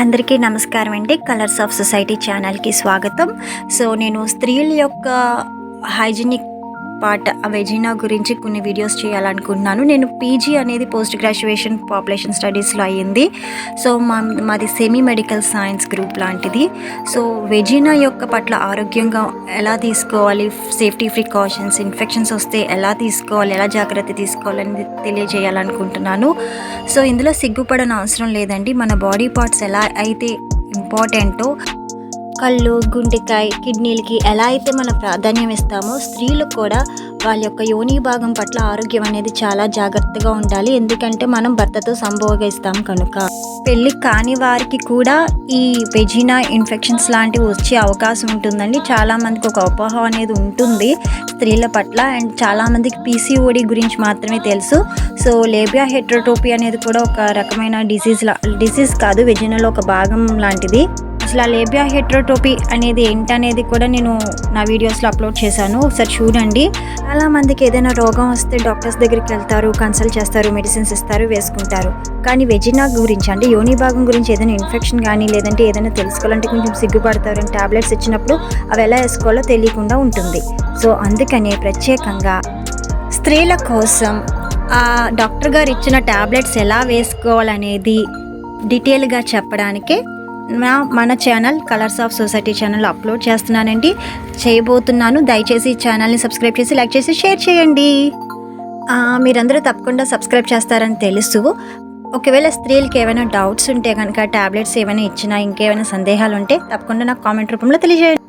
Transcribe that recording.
అందరికీ నమస్కారం అండి. కలర్స్ ఆఫ్ సొసైటీ ఛానల్కి స్వాగతం. సో నేను స్త్రీల యొక్క హైజీనిక్ పార్ట్ వెజినా గురించి కొన్ని వీడియోస్ చేయాలనుకుంటున్నాను. నేను పీజీ అనేది పోస్ట్ గ్రాడ్యుయేషన్ పాపులేషన్ స్టడీస్లో అయ్యింది. సో మాది సెమీ మెడికల్ సైన్స్ గ్రూప్ లాంటిది. సో వెజినా యొక్క పట్ల ఆరోగ్యంగా ఎలా తీసుకోవాలి, సేఫ్టీ ప్రికాషన్స్, ఇన్ఫెక్షన్స్ వస్తే ఎలా తీసుకోవాలి, ఎలా జాగ్రత్త తీసుకోవాలని తెలియజేయాలనుకుంటున్నాను. సో ఇందులో సిగ్గుపడని అవసరం లేదండి. మన బాడీ పార్ట్స్ ఎలా అయితే ఇంపార్టెంటో, కళ్ళు, గుండెకాయ, కిడ్నీలకి ఎలా అయితే మనం ప్రాధాన్యం ఇస్తామో, స్త్రీలు కూడా వాళ్ళ యొక్క యోని భాగం పట్ల ఆరోగ్యం అనేది చాలా జాగ్రత్తగా ఉండాలి. ఎందుకంటే మనం భర్తతో సంభోగిస్తాం కనుక. పెళ్ళి కాని వారికి కూడా ఈ వెజినా ఇన్ఫెక్షన్స్ లాంటివి వచ్చే అవకాశం ఉంటుందండి. చాలామందికి ఒక అపోహ అనేది ఉంటుంది స్త్రీల పట్ల. అండ్ చాలామందికి పీసీఓడి గురించి మాత్రమే తెలుసు. సో లేబియా హెట్రోటోపీ అనేది కూడా ఒక రకమైన డిసీజ్ కాదు, వెజినాలో ఒక భాగం లాంటిది. అసలు ఆ లేబియా హెట్రోటోపీ అనేది ఏంటనేది కూడా నేను నా వీడియోస్లో అప్లోడ్ చేశాను, ఒకసారి చూడండి. చాలామందికి ఏదైనా రోగం వస్తే డాక్టర్స్ దగ్గరికి వెళ్తారు, కన్సల్ట్ చేస్తారు, మెడిసిన్స్ ఇస్తారు, వేసుకుంటారు. కానీ వెజినా గురించి అంటే యోని భాగం గురించి ఏదైనా ఇన్ఫెక్షన్ కానీ లేదంటే ఏదైనా తెలుసుకోవాలంటే కొంచెం సిగ్గుపడతారు. అండ్ ట్యాబ్లెట్స్ ఇచ్చినప్పుడు అవి ఎలా వేసుకోవాలో తెలియకుండా ఉంటుంది. సో అందుకనే ప్రత్యేకంగా స్త్రీల కోసం ఆ డాక్టర్ గారు ఇచ్చిన ట్యాబ్లెట్స్ ఎలా వేసుకోవాలనేది డీటెయిల్గా చెప్పడానికే మన channel colours of society channel upload చేయబోతున్నాను. దయచేసి ఈ ఛానల్ని సబ్స్క్రైబ్ చేసి, లైక్ చేసి, షేర్ చేయండి. మీరందరూ తప్పకుండా సబ్స్క్రైబ్ చేస్తారని తెలుసు. ఒకవేళ స్త్రీలకి ఏమైనా డౌట్స్ ఉంటే కనుక, ట్యాబ్లెట్స్ ఏమైనా ఇచ్చినా, ఇంకేమైనా సందేహాలు ఉంటే తప్పకుండా నాకు కామెంట్ రూపంలో తెలియజేయండి.